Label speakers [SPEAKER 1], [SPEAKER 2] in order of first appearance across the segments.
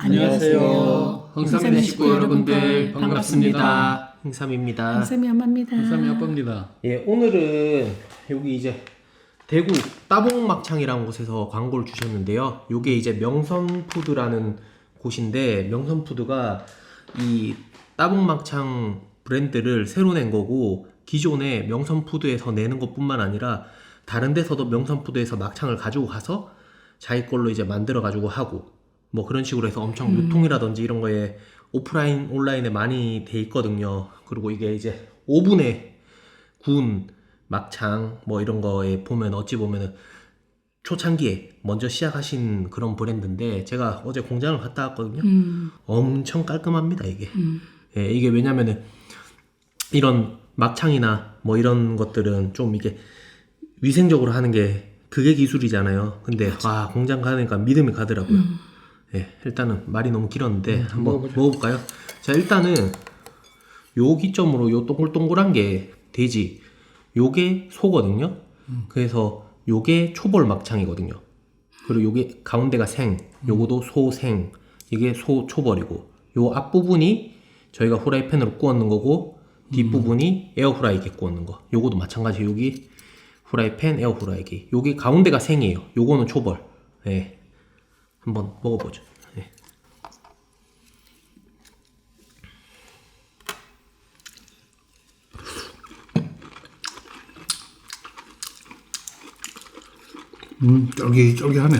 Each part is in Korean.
[SPEAKER 1] 안녕하세요. 홍삼의 식구 여러분들 반갑습니다.
[SPEAKER 2] 홍삼입니다.
[SPEAKER 3] 홍삼이 엄마입니다.
[SPEAKER 1] 홍삼이 아빠입니다.
[SPEAKER 2] 예, 오늘은 여기 이제 대구 따봉막창이라는 곳에서 광고를 주셨는데요. 요게 이제 명선푸드라는 곳인데, 명선푸드가 이 따봉막창 브랜드를 새로 낸 거고, 기존에 명선푸드에서 내는 것뿐만 아니라 다른 데서도 명선푸드에서 막창을 가지고 가서 자기 걸로 이제 만들어 가지고 하고, 뭐 그런 식으로 해서 엄청 유통이라든지 이런 거에 오프라인 온라인에 많이 돼 있거든요. 그리고 이게 이제 오븐에 구운 막창 뭐 이런 거에 보면 어찌 보면은 초창기에 먼저 시작하신 그런 브랜드인데, 제가 어제 공장을 갔다 왔거든요. 엄청 깔끔합니다 이게. 예, 이게 왜냐면은 이런 막창이나 뭐 이런 것들은 좀 이게 위생적으로 하는 게 그게 기술이잖아요. 근데 와, 공장 가니까 믿음이 가더라고요. 예, 일단은 말이 너무 길었는데 한번 먹어볼까요? 자, 일단은 요 기점으로 요 동글동글한 게 돼지, 요게 소거든요. 그래서 요게 초벌 막창이거든요. 그리고 요게 가운데가 생, 요거도 소생, 이게 소 초벌이고, 요 앞부분이 저희가 후라이팬으로 구웠는 거고, 뒷부분이 에어프라이기에 구웠는 거. 요거도 마찬가지. 여기 후라이팬, 에어프라이기. 여기 가운데가 생이에요. 요거는 초벌. 예. 한번 먹어보죠. 예.
[SPEAKER 1] 쫄깃쫄깃하네.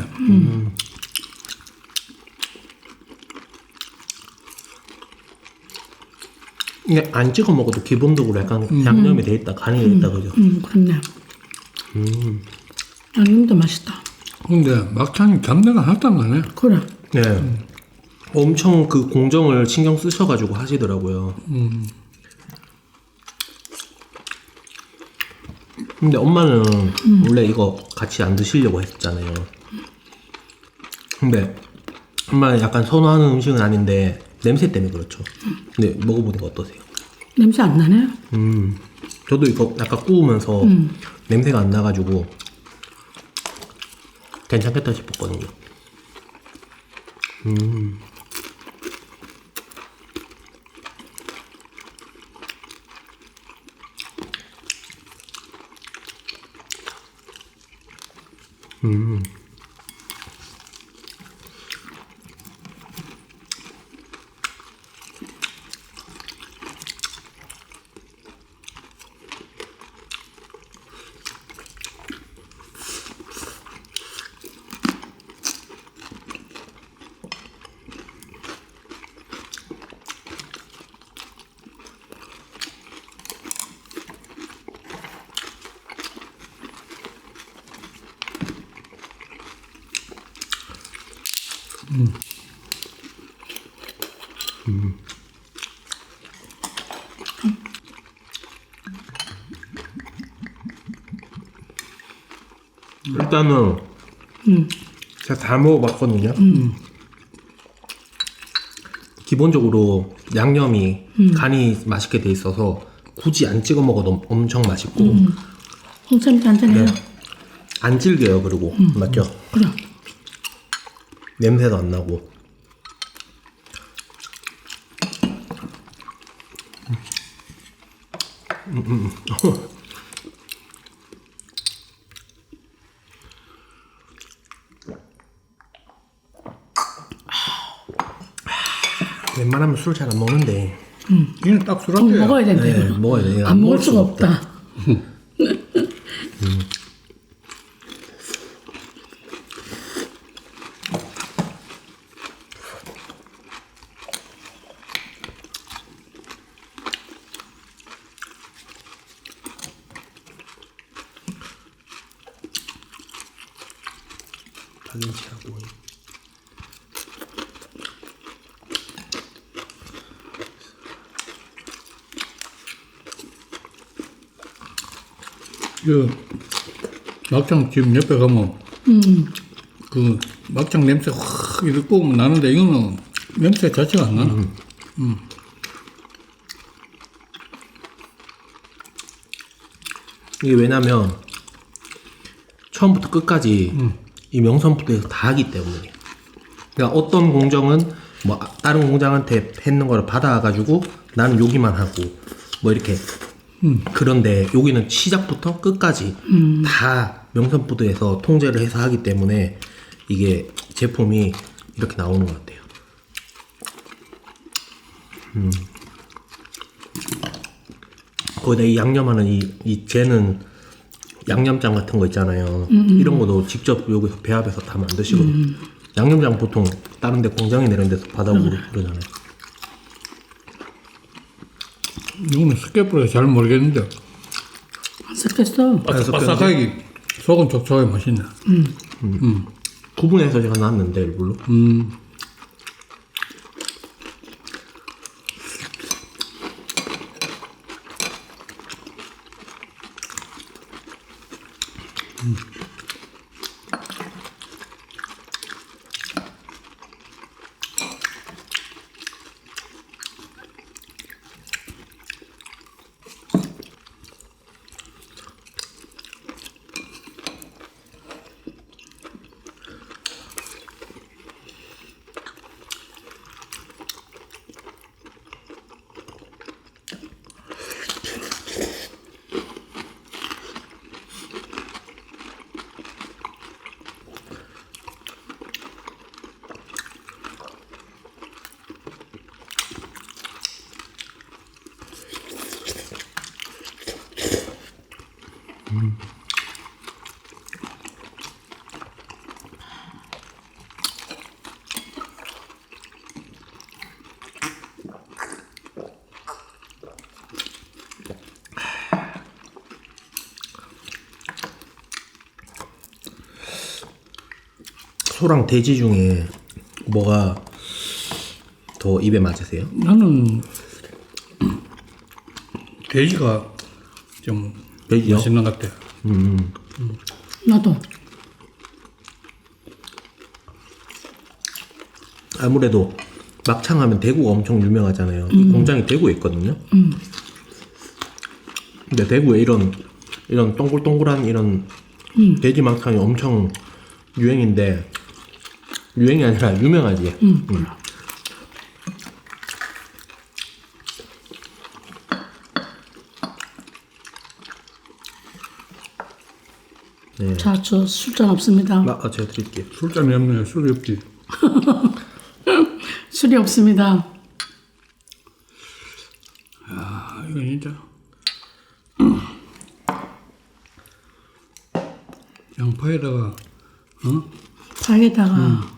[SPEAKER 2] 이게 안 찍어 먹어도 기본적으로 약간 양념이 돼 있다, 간이 돼 있다, 그죠?
[SPEAKER 3] 그렇네. 양념도 맛있다.
[SPEAKER 1] 근데 막창이 잡내가 하나도 안 나네.
[SPEAKER 3] 그래.
[SPEAKER 2] 네. 엄청 그 공정을 신경 쓰셔가지고 하시더라고요. 근데 엄마는 원래 이거 같이 안 드시려고 했잖아요. 근데 엄마는 약간 선호하는 음식은 아닌데 냄새 때문에 그렇죠. 근데 먹어보니까 어떠세요?
[SPEAKER 3] 냄새 안 나네?
[SPEAKER 2] 저도 이거 약간 구우면서 냄새가 안 나가지고 괜찮겠다 싶었거든요. 일단은 제가 다 먹어봤거든요. 기본적으로 양념이 간이 맛있게 돼 있어서 굳이 안 찍어 먹어도 엄청 맛있고,
[SPEAKER 3] 홍삼이 단단해요.
[SPEAKER 2] 네. 안 질겨요. 그리고 맞죠?
[SPEAKER 3] 그래.
[SPEAKER 2] 냄새도 안 나고. 웬만하면 술 잘 안 먹는데.
[SPEAKER 1] 얘는 딱 술한테야.
[SPEAKER 3] 먹어야 된다,
[SPEAKER 2] 네,
[SPEAKER 3] 이거.
[SPEAKER 2] 먹어야 돼.
[SPEAKER 3] 안 먹을 수가 없다.
[SPEAKER 2] 발렌시아고.
[SPEAKER 1] 그 막창집 옆에 가면 그 막창 냄새 확 이렇게 뽑으면 나는데, 이거는 냄새 자체가 안 나나.
[SPEAKER 2] 이게 왜냐면 처음부터 끝까지 이 명선푸드에서 다 하기 때문에. 그러니까 어떤 공정은 뭐 다른 공장한테 했는 거를 받아가지고 나는 여기만 하고 뭐 이렇게 그런데 여기는 시작부터 끝까지 다 명선푸드에서 통제를 해서 하기 때문에 이게 제품이 이렇게 나오는 것 같아요. 거기다 이 양념하는 이 쟤는 양념장 같은 거 있잖아요. 이런 것도 직접 여기서 배합해서 다 만드시거든요. 양념장 보통 다른 데 공장이나 이런 데서 받아오고 그러잖아요.
[SPEAKER 1] 이거는 스케프라서 잘 모르겠는데
[SPEAKER 3] 안 섞였어.
[SPEAKER 1] 바삭하게 속은 촉촉하게 맛있네.
[SPEAKER 2] 구분해서 제가 놨는데 일부러. 소랑 돼지 중에 뭐가 더 입에 맞으세요?
[SPEAKER 1] 나는 돼지가 좀
[SPEAKER 2] 돼지요?
[SPEAKER 1] 맛있는 것 같아.
[SPEAKER 3] 나도.
[SPEAKER 2] 아무래도 막창 하면 대구가 엄청 유명하잖아요. 이 공장이 대구에 있거든요. 근데 대구에 이런 동글동글한 이런 돼지 막창이 엄청 유행인데 유행이 아니라 유명하지. 네.
[SPEAKER 3] 자, 저 술잔 없습니다.
[SPEAKER 2] 제가 드릴게요.
[SPEAKER 1] 술잔이 없네. 술이 없지.
[SPEAKER 3] 술이 없습니다.
[SPEAKER 1] 아, 이거 진짜. 양파에다가,
[SPEAKER 3] 파에다가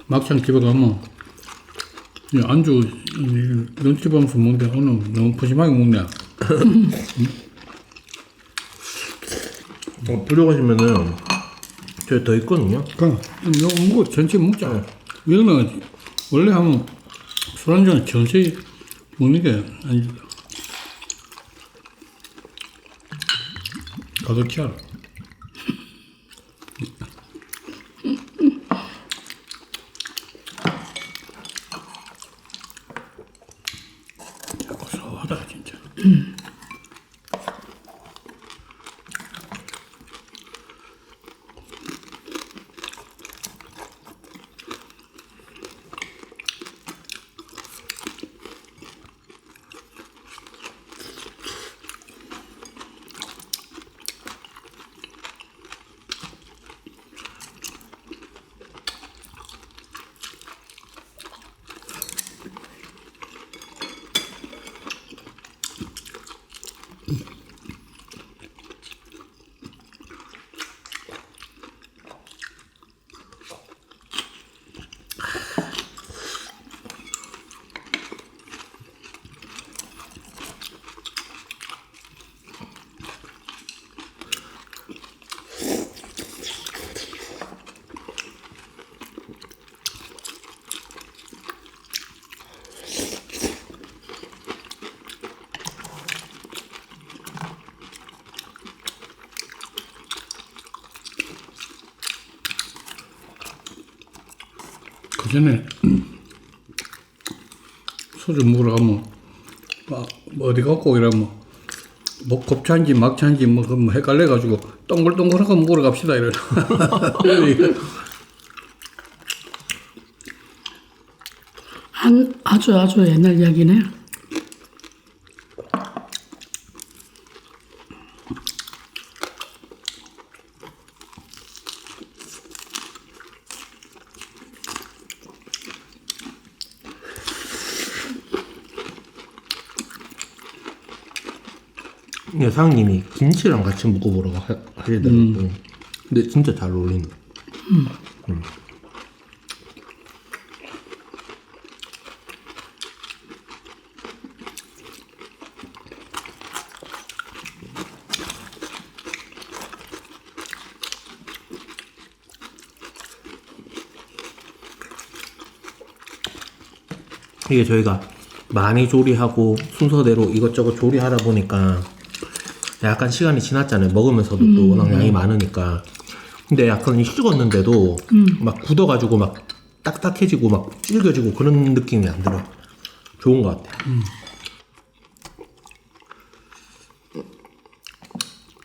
[SPEAKER 1] 막창 집에 가면 이 안주 눈치 보면서 먹는데 오늘 너무 푸짐하게 먹네.
[SPEAKER 2] 필요하시면은 저희 더 있거든요.
[SPEAKER 1] 그럼 이거 먹고 전체 먹자. 이거는 원래 하면 술 한잔 전체 먹는 게 아니다. 가득히 알아. 고소하다 진짜. 전에 소주 먹으러 가면 뭐 어디 갔고 이러면 뭐 곱찬지 막찬지 뭐 헷갈려가지고 동글동글한 거 먹으러 갑시다 이래.
[SPEAKER 3] 아주 옛날 이야기네.
[SPEAKER 2] 여사님이 김치랑 같이 먹어보라고 하시더라고요. 근데 진짜 잘 어울린다. 이게 저희가 많이 조리하고 순서대로 이것저것 조리하다 보니까 약간 시간이 지났잖아요. 먹으면서도 또 워낙 양이 많으니까. 근데 약간 익숙었는데도 막 굳어가지고 막 딱딱해지고 막 질겨지고 그런 느낌이 안 들어. 좋은 것 같아.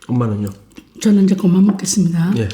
[SPEAKER 2] 엄마는요?
[SPEAKER 3] 저는 이제 그만 먹겠습니다.
[SPEAKER 2] 예.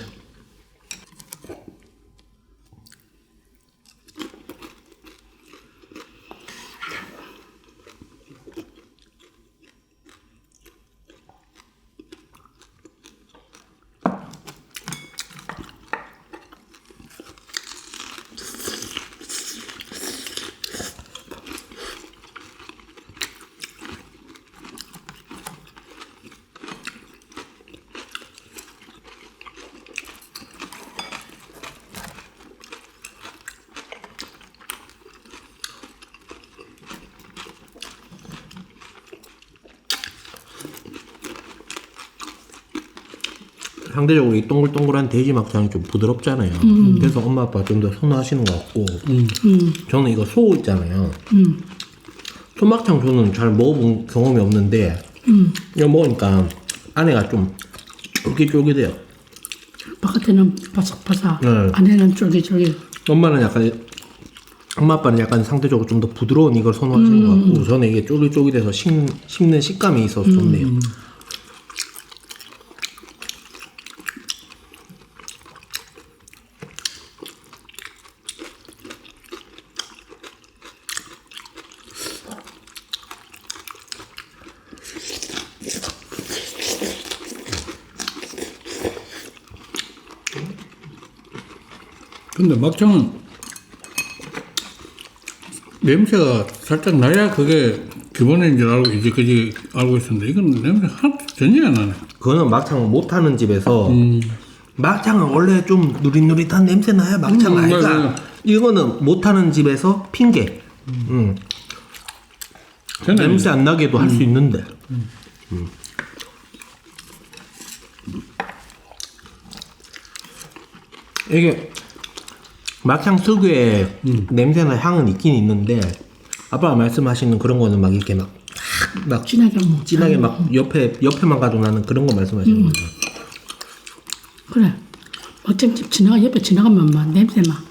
[SPEAKER 2] 상대적으로 이 동글동글한 돼지 막창이 좀 부드럽잖아요. 그래서 엄마 아빠 좀 더 선호하시는 것 같고 저는 이거 소 있잖아요. 소막창 저는 잘 먹어본 경험이 없는데 이거 먹으니까 안에가 좀 쫄깃쫄깃해요.
[SPEAKER 3] 바깥에는 바삭바삭,
[SPEAKER 2] 네.
[SPEAKER 3] 안에는 쫄깃쫄깃.
[SPEAKER 2] 엄마 아빠는 약간 상대적으로 좀 더 부드러운 이걸 선호하시는 것 같고 저는 이게 쫄깃쫄깃해서 씹는 식감이 있어서 좋네요.
[SPEAKER 1] 근데 막창은 냄새가 살짝 나야 그게 기본인 줄 알고 이제까지 알고 있었는데 이건 냄새 하나도 전혀 안 나네.
[SPEAKER 2] 그거는 막창을 못하는 집에서 막창은 원래 좀 누릿누릿한 냄새 나야 막창 아이가.
[SPEAKER 1] 맞아요.
[SPEAKER 2] 이거는 못하는 집에서 핑계.
[SPEAKER 1] 저는
[SPEAKER 2] 냄새 안 나게도 할 수 있는데. 이게 막창 특유의 냄새나 향은 있긴 있는데 아빠가 말씀하시는 그런 거는 막 이렇게 막 진하게 막 옆에만 가도 나는 그런 거 말씀하시는 거죠.
[SPEAKER 3] 그래. 막창집 옆에 지나가면 막 냄새 막.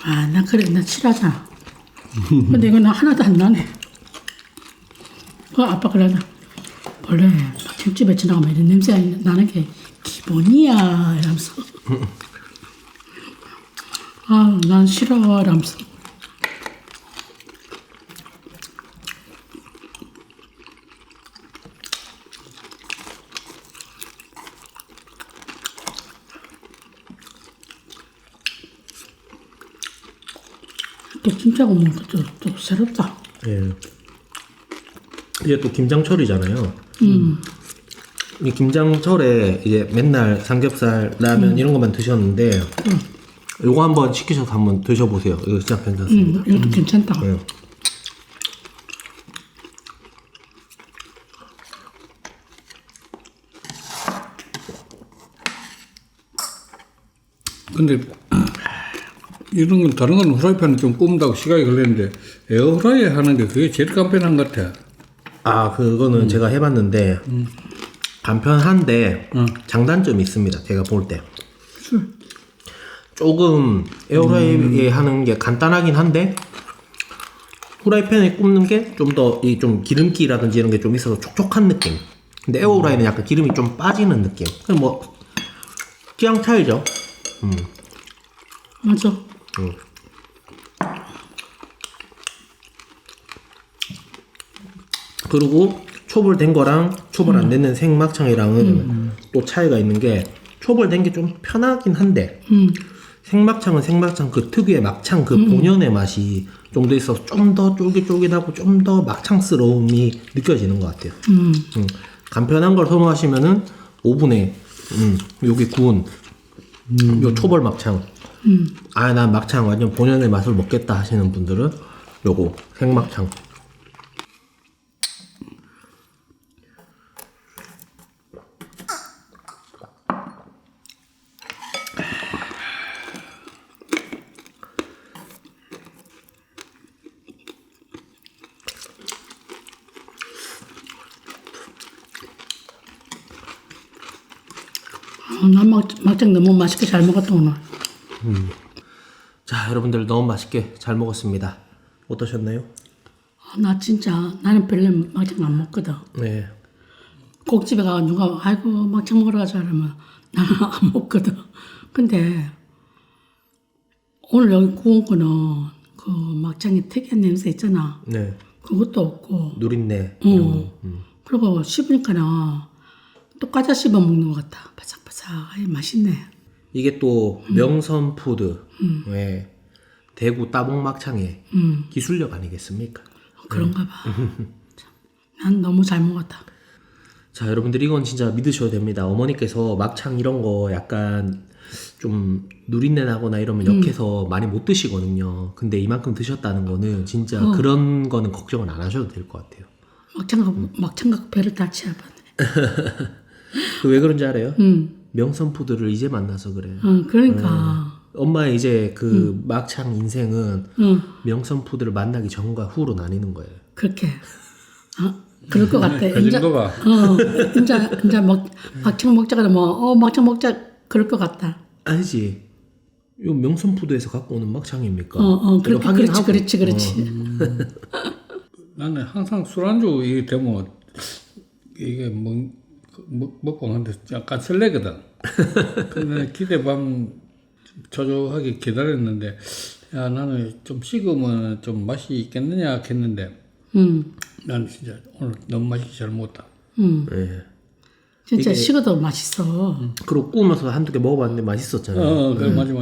[SPEAKER 3] 아, 나 그래, 나 싫어하잖아. 근데 이거 나 하나도 안 나네. 아빠 그러나. 원래 막창집에 지나가면 이런 냄새 나는 게 기본이야. 이러면서. 아, 난 싫어. 이러면서. 또 김치하고 먹으니까 또 새롭다.
[SPEAKER 2] 예. 이제 또 김장철이잖아요. 이 김장철에 이제 맨날 삼겹살, 라면 이런 것만 드셨는데 요거 한번 시키셔서 한번 드셔보세요. 이거 진짜 괜찮습니다.
[SPEAKER 3] 이것도 괜찮다.
[SPEAKER 2] 예.
[SPEAKER 1] 근데 이런 건 다른 건 후라이팬은 좀 굽는다고 시간이 걸리는데 에어프라이에 하는 게 그게 제일 간편한 것 같아.
[SPEAKER 2] 아, 그거는 제가 해봤는데 간편한데 장단점이 있습니다. 제가 볼 때. 조금 에어프라이에 하는 게 간단하긴 한데 후라이팬에 굽는 게 좀 더 이 좀 기름기라든지 이런 게 좀 있어서 촉촉한 느낌. 근데 에어프라이는 약간 기름이 좀 빠지는 느낌. 그냥 뭐 취향 차이죠.
[SPEAKER 3] 맞아.
[SPEAKER 2] 그리고 초벌된 거랑 초벌 안 되는 생막창이랑은 또 차이가 있는 게 초벌된 게 좀 편하긴 한데 생막창은 생막창 그 특유의 막창 그 본연의 맛이 좀 더 있어서 좀 더 쫄깃쫄깃하고 좀 더 막창스러움이 느껴지는 것 같아요. 간편한 걸 선호하시면은 오븐에 여기 구운 요 초벌 막창 아 난 막창 완전 본연의 맛을 먹겠다 하시는 분들은 요거 생막창.
[SPEAKER 3] 난 막장 너무 맛있게 잘 먹었다 오늘.
[SPEAKER 2] 자 여러분들 너무 맛있게 잘 먹었습니다. 어떠셨나요?
[SPEAKER 3] 나 진짜 나는 별로 막장 안 먹거든.
[SPEAKER 2] 네.
[SPEAKER 3] 꼭집에 가서 누가 아이고 막장 먹으러 가자 그러면 나는 안 먹거든. 근데 오늘 여기 구운 거는 그 막장의 특이한 냄새 있잖아.
[SPEAKER 2] 네.
[SPEAKER 3] 그것도 없고.
[SPEAKER 2] 누린내 이런 거.
[SPEAKER 3] 그리고 씹으니까는 또 과자 씹어 먹는 것 같아. 바삭바삭하게 맛있네.
[SPEAKER 2] 이게 또 명선푸드 네. 대구 따봉막창의 기술력 아니겠습니까?
[SPEAKER 3] 그런가 봐. 참, 난 너무 잘 먹었다.
[SPEAKER 2] 자 여러분들 이건 진짜 믿으셔도 됩니다. 어머니께서 막창 이런 거 약간 좀 누린내 나거나 이러면 역해서 많이 못 드시거든요. 근데 이만큼 드셨다는 거는 진짜 그런 거는 걱정을 안 하셔도 될 것 같아요.
[SPEAKER 3] 막창 갖고 배를 다 채워봤네.
[SPEAKER 2] 그 왜 그런지 알아요? 명선푸드를 이제 만나서 그래요.
[SPEAKER 3] 그러니까.
[SPEAKER 2] 엄마의 이제 그 막창 인생은 명선푸드를 만나기 전과 후로 나뉘는 거예요.
[SPEAKER 3] 그렇게. 그럴 것 같아.
[SPEAKER 1] 그 정도가.
[SPEAKER 3] 이제 막창 먹자 그러면 막창 먹자 그럴 것 같다.
[SPEAKER 2] 아니지. 요 명선푸드에서 갖고 오는 막창입니까?
[SPEAKER 3] 그렇지.
[SPEAKER 1] 나는 항상 술안주 이게 되면 이게 먹방한테 약간 설레거든. 근데 기대밤 초조하게 기다렸는데 야 나는 좀 식으면 좀 맛이 있겠느냐 했는데 난 진짜 오늘 너무 맛있게 잘 먹었다.
[SPEAKER 2] 네.
[SPEAKER 3] 진짜 식어도 맛있어.
[SPEAKER 2] 그리고 구우면서 한두 개 먹어봤는데 맛있었잖아요.
[SPEAKER 1] 그래 맞아.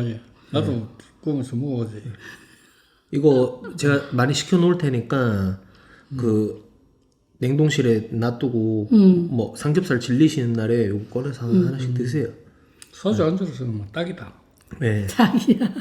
[SPEAKER 1] 나도 구우면서 먹어보지.
[SPEAKER 2] 이거 제가 많이 시켜놓을 테니까 그 냉동실에 놔두고 뭐 삼겹살 질리시는 날에 이거 꺼내서 하나씩 드세요.
[SPEAKER 1] 소주 안주로서는 뭐 딱이다.
[SPEAKER 2] 네.
[SPEAKER 3] 자기야.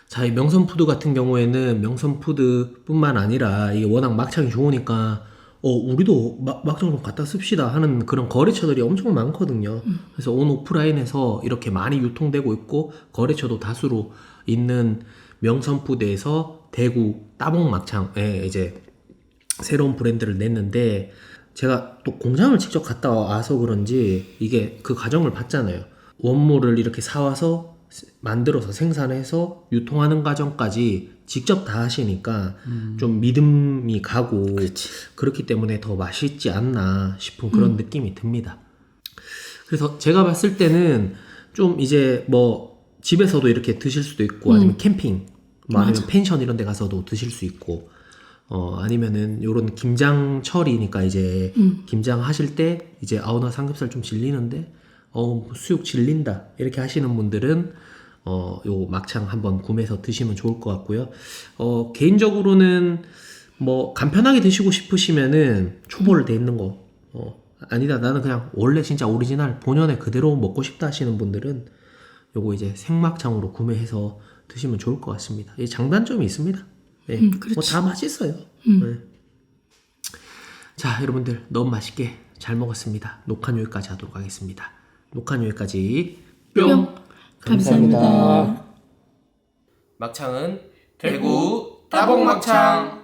[SPEAKER 2] 자, 이 명선푸드 같은 경우에는 명선푸드뿐만 아니라 이게 워낙 막창이 좋으니까 우리도 막창 좀 갖다 씁시다 하는 그런 거래처들이 엄청 많거든요. 그래서 온 오프라인에서 이렇게 많이 유통되고 있고 거래처도 다수로 있는 명선푸드에서 대구 따봉막창에 이제 새로운 브랜드를 냈는데 제가 또 공장을 직접 갔다 와서 그런지 이게 그 과정을 봤잖아요. 원물을 이렇게 사와서 만들어서 생산해서 유통하는 과정까지 직접 다 하시니까 좀 믿음이 가고 그렇기 때문에 더 맛있지 않나 싶은 그런 느낌이 듭니다. 그래서 제가 봤을 때는 좀 이제 뭐 집에서도 이렇게 드실 수도 있고 아니면 캠핑 뭐 아니면 펜션 이런 데 가서도 드실 수 있고 아니면은 요런 김장철이니까 이제 김장 하실 때 이제 나 삼겹살 좀 질리는데 수육 질린다 이렇게 하시는 분들은 요 막창 한번 구매해서 드시면 좋을 것 같고요. 개인적으로는 뭐 간편하게 드시고 싶으시면은 초벌 돼 있는 거 아니다 나는 그냥 원래 진짜 오리지널 본연의 그대로 먹고 싶다 하시는 분들은 요거 이제 생막창으로 구매해서 드시면 좋을 것 같습니다. 이 장단점이 있습니다. 네. 뭐 다 맛있어요. 네. 자 여러분들 너무 맛있게 잘 먹었습니다. 녹화는 여기까지 하도록 하겠습니다. 녹화는 여기까지
[SPEAKER 3] 뿅. 감사합니다.
[SPEAKER 2] 막창은 대구 따봉막창.